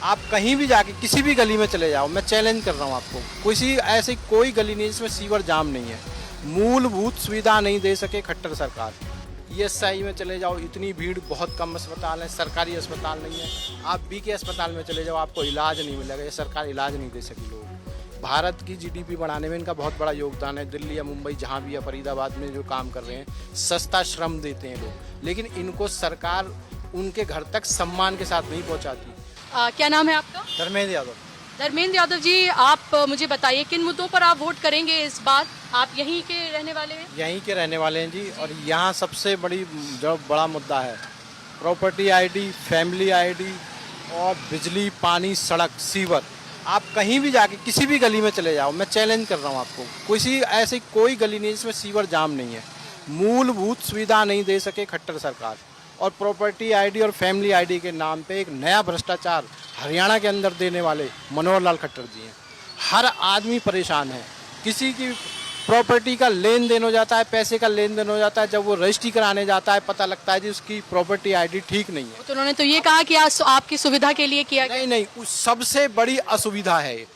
आप कहीं भी जाके किसी भी गली में चले जाओ, मैं चैलेंज कर रहा हूँ आपको, किसी ऐसी कोई गली नहीं जिसमें सीवर जाम नहीं है। मूलभूत सुविधा नहीं दे सके खट्टर सरकार। ईएसआई में चले जाओ, इतनी भीड़, बहुत कम अस्पताल है, सरकारी अस्पताल नहीं है। आप बीके अस्पताल में चले जाओ, आपको इलाज नहीं मिलेगा, ये सरकार इलाज नहीं दे सकी लोग। भारत की जीडीपी बढ़ाने में इनका बहुत बड़ा योगदान है। दिल्ली या मुंबई जहाँ भी या फरीदाबाद में जो काम कर रहे हैं, सस्ता श्रम देते हैं लोग, लेकिन इनको सरकार उनके घर तक सम्मान के साथ नहीं पहुँचाती। क्या नाम है आपका? धर्मेंद्र यादव। धर्मेंद्र यादव जी, आप मुझे बताइए किन मुद्दों पर आप वोट करेंगे इस बार? आप यहीं के रहने वाले हैं? यहीं के रहने वाले हैं जी। और यहाँ सबसे बड़ा मुद्दा है प्रॉपर्टी आईडी, फैमिली आईडी और बिजली, पानी, सड़क, सीवर। आप कहीं भी जाके किसी भी गली में चले जाओ, मैं चैलेंज कर रहा हूँ आपको, किसी ऐसी कोई गली नहीं जिसमें सीवर जाम नहीं है। मूलभूत सुविधा नहीं दे सके खट्टर सरकार। और प्रॉपर्टी आईडी और फैमिली आईडी के नाम पे एक नया भ्रष्टाचार हरियाणा के अंदर देने वाले मनोहर लाल खट्टर जी हैं। हर आदमी परेशान है। किसी की प्रॉपर्टी का लेन देन हो जाता है, पैसे का लेन देन हो जाता है, जब वो रजिस्ट्री कराने जाता है पता लगता है जी उसकी प्रॉपर्टी आईडी ठीक नहीं है। तो उन्होंने तो ये कहा कि आज आपकी सुविधा के लिए किया गया। नहीं, उस सबसे बड़ी असुविधा है।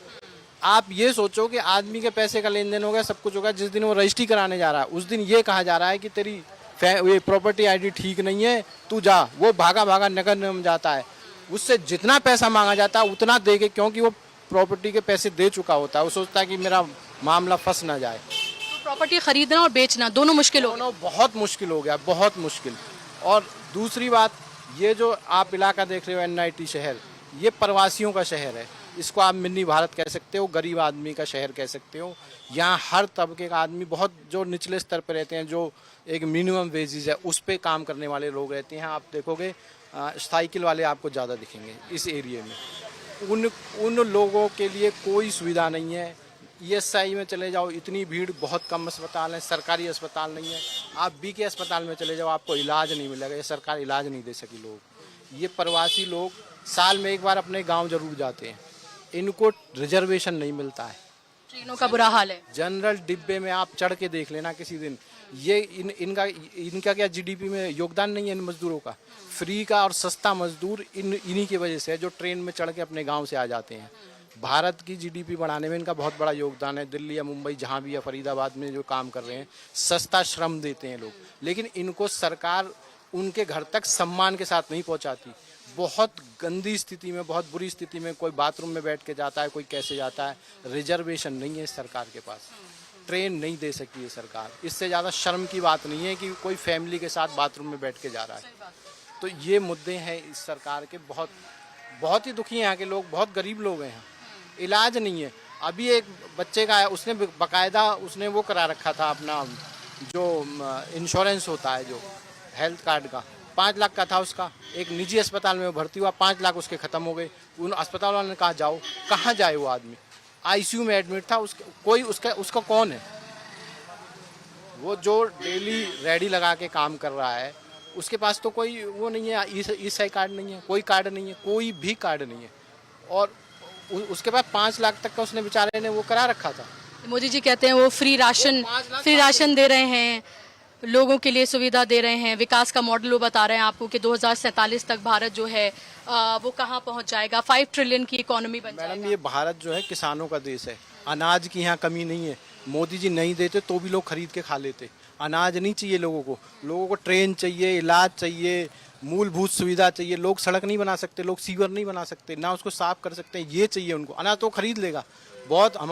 आप ये सोचो कि आदमी के पैसे का लेन देन हो गया, सब कुछ हो गया, जिस दिन वो रजिस्ट्री कराने जा रहा है उस दिन ये कहा जा रहा है कि तेरी ये प्रॉपर्टी आईडी ठीक नहीं है, तू जा। वो भागा भागा नगर निगम जाता है, उससे जितना पैसा मांगा जाता है उतना दे के, क्योंकि वो प्रॉपर्टी के पैसे दे चुका होता है, वो सोचता है कि मेरा मामला फंस ना जाए। तो प्रॉपर्टी खरीदना और बेचना दोनों मुश्किल हो गया। बहुत मुश्किल हो गया, बहुत मुश्किल। और दूसरी बात, ये जो आप इलाका देख रहे हो एनआईटी शहर, ये प्रवासियों का शहर है। इसको आप मिनी भारत कह सकते हो, गरीब आदमी का शहर कह सकते हो। यहाँ हर तबके का आदमी, बहुत जो निचले स्तर पर रहते हैं, जो एक मिनिमम वेजेस है उस पे काम करने वाले लोग रहते हैं। आप देखोगे साइकिल वाले आपको ज़्यादा दिखेंगे इस एरिया में। उन लोगों के लिए कोई सुविधा नहीं है। ईएसआई में चले जाओ, इतनी भीड़, बहुत कम अस्पताल है, सरकारी अस्पताल नहीं है। आप बीके अस्पताल में चले जाओ, आपको इलाज नहीं मिलेगा, ये सरकार इलाज नहीं दे सकी लोग। ये प्रवासी लोग साल में एक बार अपने गांव जरूर जाते हैं, इनको रिजर्वेशन नहीं मिलता है। ट्रेनों का बुरा हाल है। जनरल डिब्बे में आप चढ़ के देख लेना किसी दिन। ये इनका क्या जीडीपी में योगदान नहीं है इन मजदूरों का? फ्री का और सस्ता मजदूर इन्हीं की वजह से है, जो ट्रेन में चढ़ के अपने गांव से आ जाते हैं। भारत की जीडीपी बढ़ाने में इनका बहुत बड़ा योगदान है। दिल्ली या मुंबई जहाँ भी या फरीदाबाद में जो काम कर रहे हैं, सस्ता श्रम देते हैं लोग, लेकिन इनको सरकार उनके घर तक सम्मान के साथ नहीं पहुँचाती। बहुत गंदी स्थिति में, बहुत बुरी स्थिति में, कोई बाथरूम में बैठ के जाता है, कोई कैसे जाता है। रिजर्वेशन नहीं है सरकार के पास, ट्रेन नहीं दे सकी है सरकार। इससे ज़्यादा शर्म की बात नहीं है कि कोई फैमिली के साथ बाथरूम में बैठ के जा रहा है। तो ये मुद्दे हैं इस सरकार के। बहुत ही दुखी हैं यहाँ के लोग, बहुत गरीब लोग हैं। इलाज नहीं है। अभी एक बच्चे का है, उसने बाकायदा उसने वो करा रखा था अपना, जो इंश्योरेंस होता है जो हेल्थ कार्ड का, 5 लाख का था उसका। एक निजी अस्पताल में भर्ती हुआ, 5 लाख उसके ख़त्म हो गए। उन अस्पताल वालों ने कहा जाओ, कहाँ जाए वो आदमी? आईसीयू में एडमिट था, उसका कौन है? वो जो डेली रेडी लगा के काम कर रहा है, उसके पास तो कोई वो नहीं है, ईएसआई कार्ड नहीं है, कोई कार्ड नहीं है, कोई भी कार्ड नहीं है। और उसके बाद 5 लाख तक का उसने बेचारे ने वो करा रखा था। मोदी जी कहते हैं वो फ्री राशन दे रहे हैं, लोगों के लिए सुविधा दे रहे हैं, विकास का मॉडल वो बता रहे हैं आपको कि 2047 तक भारत जो है वो कहाँ पहुँच जाएगा, 5 ट्रिलियन की इकोनॉमी बन जाएगा। मैडम, ये भारत जो है किसानों का देश है। अनाज की यहाँ कमी नहीं है। मोदी जी नहीं देते तो भी लोग खरीद के खा लेते। अनाज नहीं चाहिए लोगों को ट्रेन चाहिए, इलाज चाहिए, मूलभूत सुविधा चाहिए। लोग सड़क नहीं बना सकते, लोग सीवर नहीं बना सकते, ना उसको साफ कर सकते हैं, ये चाहिए उनको। अनाज तो खरीद लेगा।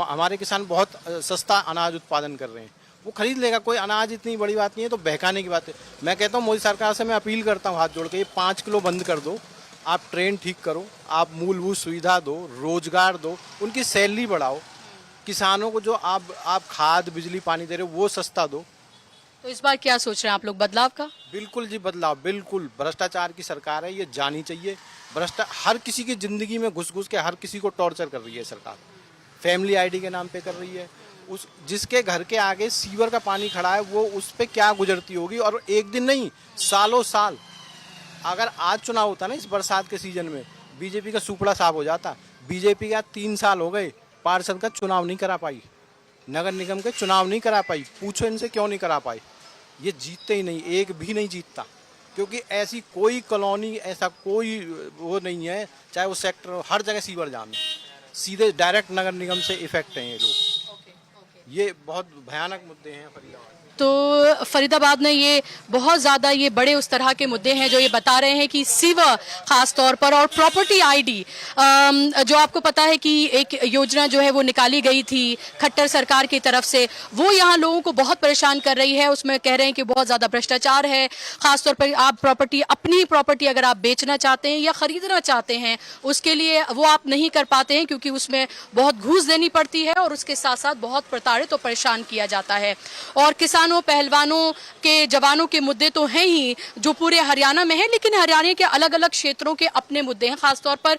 हमारे किसान बहुत सस्ता अनाज उत्पादन कर रहे हैं, वो खरीद लेगा। कोई अनाज इतनी बड़ी बात नहीं है, तो बहकाने की बात है। मैं कहता हूँ मोदी सरकार से मैं अपील करता हूँ हाथ जोड़ के, ये 5 किलो बंद कर दो, आप ट्रेन ठीक करो, आप मूलभूत सुविधा दो, रोजगार दो, उनकी सैलरी बढ़ाओ। किसानों को जो आप खाद, बिजली, पानी दे रहे हो वो सस्ता दो। तो इस बार क्या सोच रहे हैं आप लोग, बदलाव का? बिल्कुल जी, बदलाव बिल्कुल। भ्रष्टाचार की सरकार है, ये जानी चाहिए। हर किसी की जिंदगी में घुस के हर किसी को टॉर्चर कर रही है सरकार। फैमिली आईडी के नाम पे कर रही है। जिसके घर के आगे सीवर का पानी खड़ा है, वो उस पे क्या गुजरती होगी। और एक दिन नहीं, सालों साल। अगर आज चुनाव होता ना इस बरसात के सीजन में, बीजेपी का सुपड़ा साफ हो जाता। बीजेपी का 3 साल हो गए, पार्षद का चुनाव नहीं करा पाई, नगर निगम के चुनाव नहीं करा पाई। पूछो इनसे क्यों नहीं करा पाई। ये जीतते ही नहीं, एक भी नहीं जीतता। क्योंकि ऐसी कोई कॉलोनी, ऐसा कोई वो नहीं है, चाहे वो सेक्टर हो, हर जगह सीवर जाम है। सीधे डायरेक्ट नगर निगम से इफेक्ट हैं ये लोग। ये बहुत भयानक मुद्दे हैं फरीदाबाद में। तो फरीदाबाद में ये बहुत ज़्यादा ये बड़े उस तरह के मुद्दे हैं जो ये बता रहे हैं कि सीवर खास तौर पर और प्रॉपर्टी आईडी, जो आपको पता है कि एक योजना जो है वो निकाली गई थी खट्टर सरकार की तरफ से, वो यहाँ लोगों को बहुत परेशान कर रही है। उसमें कह रहे हैं कि बहुत ज़्यादा भ्रष्टाचार है। खासतौर पर आप अपनी प्रॉपर्टी अगर आप बेचना चाहते हैं या खरीदना चाहते हैं, उसके लिए वो आप नहीं कर पाते हैं क्योंकि उसमें बहुत घूस देनी पड़ती है और उसके साथ साथ बहुत प्रताड़ित और परेशान किया जाता है। और किसानों पहलवानों के जवानों के मुद्दे तो हैं ही जो पूरे हरियाणा में है, लेकिन हरियाणा के अलग अलग क्षेत्रों के अपने मुद्दे हैं। खासतौर पर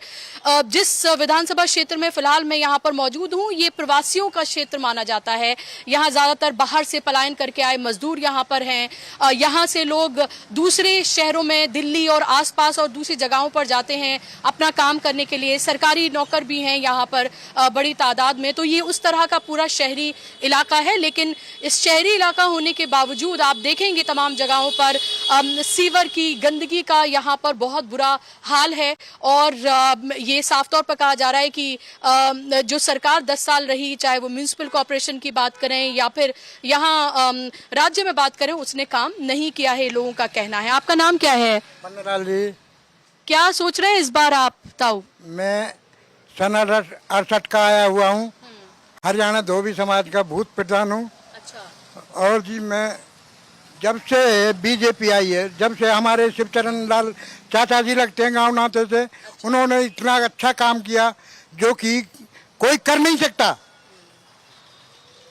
जिस विधानसभा क्षेत्र में फिलहाल मैं यहाँ पर मौजूद हूँ, ये प्रवासियों का क्षेत्र माना जाता है। यहाँ ज्यादातर बाहर से पलायन करके आए मजदूर यहाँ पर हैं। यहाँ से लोग दूसरे शहरों में, दिल्ली और आसपास और दूसरी जगहों पर जाते हैं अपना काम करने के लिए। सरकारी नौकर भी हैं यहाँ पर बड़ी तादाद में। तो ये उस तरह का पूरा शहरी इलाका है, लेकिन इस शहरी इलाका होने के बावजूद आप देखेंगे तमाम जगहों पर सीवर की गंदगी का यहाँ पर बहुत बुरा हाल है। और ये साफ तौर पर कहा जा रहा है कि जो सरकार 10 साल रही, चाहे वो म्यूनिसिपल कॉर्पोरेशन की बात करें या फिर यहाँ राज्य में बात करें, उसने काम नहीं किया है, लोगों का कहना है। आपका नाम क्या है? पन्नालाल जी। क्या सोच रहे हैं इस बार आप ताऊ? मैं सन 68 का आया हुआ हूँ, हरियाणा धोबी समाज का भूत प्रधान हूँ। अच्छा। और जी मैं जब से बीजेपी आई है, जब से हमारे शिवचरण लाल चाचा जी लगते हैं गाँव नाते से, उन्होंने इतना अच्छा काम किया जो कि कोई कर नहीं सकता।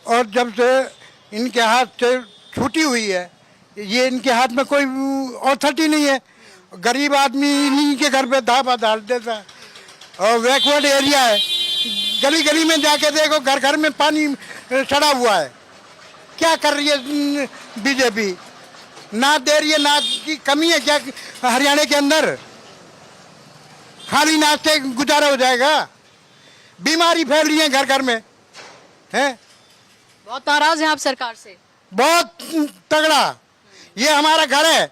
और जब से इनके हाथ से छूटी हुई है, ये इनके हाथ में कोई अथॉरिटी नहीं है। गरीब आदमी इन्हीं के घर पे धापा डाल देता है। और बैकवर्ड एरिया है, गली गली में जाके देखो, घर घर में पानी सड़ा हुआ है। क्या कर रही है बीजेपी? ना दे रही है, ना की कमी है क्या हरियाणा के अंदर? खाली नाच से गुजारा हो जाएगा? बीमारी फैल रही है घर घर में, है? बहुत नाराज हैं आप सरकार से? बहुत तगड़ा। ये हमारा घर है,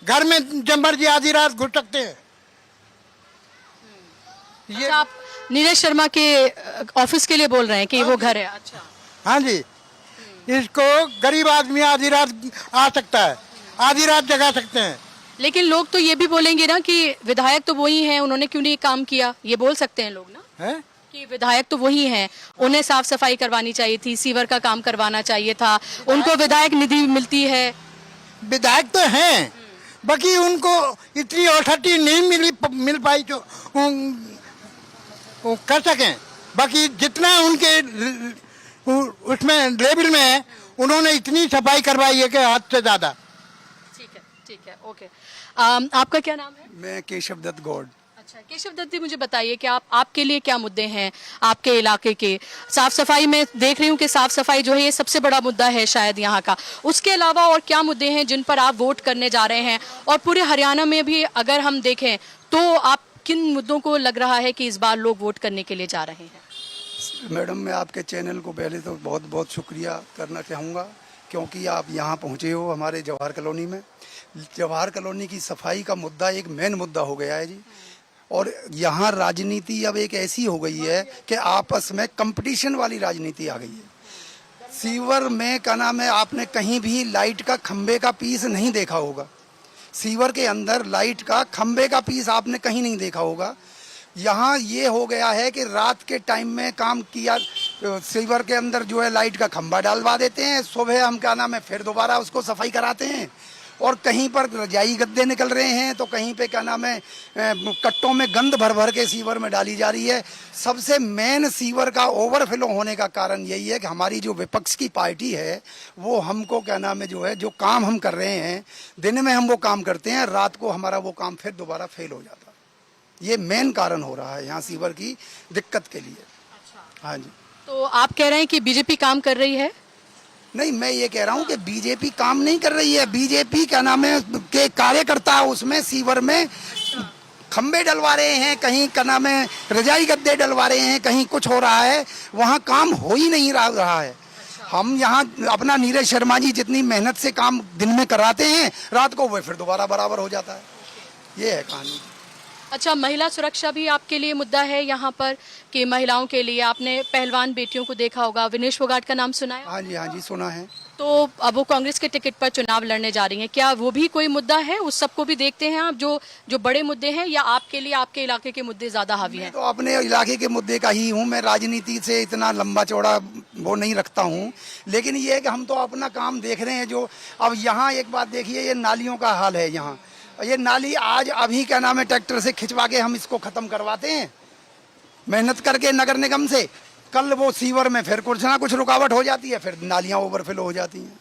घर में जब मर्जी आधी रात घुस सकते हैं। ये अच्छा, आप नीरज शर्मा के ऑफिस के लिए बोल रहे हैं कि वो घर है? अच्छा। हाँ जी, इसको गरीब आदमी आधी रात आ सकता है, आधी रात जगा सकते हैं। लेकिन लोग तो ये भी बोलेंगे ना कि विधायक तो वही हैं, उन्होंने क्यों नहीं काम किया? ये बोल सकते हैं लोग ना, है? कि विधायक तो वही हैं, उन्हें साफ सफाई करवानी चाहिए थी, सीवर का काम करवाना चाहिए था, उनको विधायक निधि मिलती है। विधायक तो हैं, बाकी उनको इतनी अथॉरिटी नहीं मिल पाई जो वो कर सकें। बाकी जितना उनके उसमें लेवल में है, उन्होंने इतनी सफाई करवाई है कि हद से ज्यादा। ठीक है, ओके। आपका क्या नाम है? मैं केशव दत्त गौड़। अच्छा, केशव दत्त जी, मुझे बताइए कि आपके लिए क्या मुद्दे हैं आपके इलाके के? साफ सफाई में देख रही हूँ कि साफ सफाई जो है ये सबसे बड़ा मुद्दा है शायद यहाँ का। उसके अलावा और क्या मुद्दे हैं जिन पर आप वोट करने जा रहे हैं? और पूरे हरियाणा में भी अगर हम देखें तो आप किन मुद्दों को लग रहा है कि इस बार लोग वोट करने के लिए जा रहे हैं? मैडम, मैं आपके चैनल को पहले तो बहुत बहुत शुक्रिया करना चाहूँगा, क्योंकि आप यहाँ पहुँचे हो हमारे जवाहर कॉलोनी में। जवाहर कॉलोनी की सफाई का मुद्दा एक मेन मुद्दा हो गया है जी। और यहाँ राजनीति अब एक ऐसी हो गई है कि आपस में कंपटीशन वाली राजनीति आ गई है। सीवर में क्या नाम है, आपने कहीं भी लाइट का खंबे का पीस नहीं देखा होगा। सीवर के अंदर लाइट का खंबे का पीस आपने कहीं नहीं देखा होगा। यहाँ ये हो गया है कि रात के टाइम में काम किया, सीवर के अंदर जो है लाइट का खंबा डालवा देते हैं, सुबह हम क्या नाम है फिर दोबारा उसको सफाई कराते हैं। और कहीं पर रजाई गद्दे निकल रहे हैं, तो कहीं पे क्या नाम है कट्टों में गंद भर भर के सीवर में डाली जा रही है। सबसे मेन सीवर का ओवरफ्लो होने का कारण यही है कि हमारी जो विपक्ष की पार्टी है वो हमको क्या नाम है जो है, जो काम हम कर रहे हैं, दिन में हम वो काम करते हैं, रात को हमारा वो काम फिर दोबारा फेल हो जाता है। ये मेन कारण हो रहा है यहाँ सीवर की दिक्कत के लिए। अच्छा। हाँ जी। तो आप कह रहे हैं कि बीजेपी काम कर रही है? नहीं, मैं ये कह रहा हूँ कि बीजेपी काम नहीं कर रही है। बीजेपी क्या नाम है के कार्यकर्ता उसमें सीवर में खंबे डलवा रहे हैं, कहीं क्या नाम है रजाई गद्दे डलवा रहे हैं, कहीं कुछ हो रहा है, वहाँ काम हो ही नहीं रहा है। हम यहाँ अपना नीरज शर्मा जी जितनी मेहनत से काम दिन में कराते हैं, रात को वो फिर दोबारा बराबर हो जाता है। ये है कहानी। अच्छा, महिला सुरक्षा भी आपके लिए मुद्दा है यहाँ पर कि महिलाओं के लिए आपने पहलवान बेटियों को देखा होगा, विनेश फोगाट का नाम सुना है? हाँ जी सुना है। तो अब वो कांग्रेस के टिकट पर चुनाव लड़ने जा रही हैं, क्या वो भी कोई मुद्दा है? उस सबको भी देखते हैं आप, जो बड़े मुद्दे हैं, या आपके लिए आपके इलाके के मुद्दे ज्यादा हावी हैं? तो अपने इलाके के मुद्दे का ही हूँ मैं, राजनीति से इतना लंबा चौड़ा वो नहीं रखता हूँ, लेकिन ये है कि हम तो अपना काम देख रहे हैं। जो अब यहाँ एक बात देखिए, ये नालियों का हाल है यहाँ, ये नाली आज अभी क्या नाम है ट्रैक्टर से खिंचवा के हम इसको खत्म करवाते हैं मेहनत करके नगर निगम से, कल वो सीवर में फिर कुछ ना कुछ रुकावट हो जाती है, फिर नालियां ओवरफ्लो हो जाती हैं।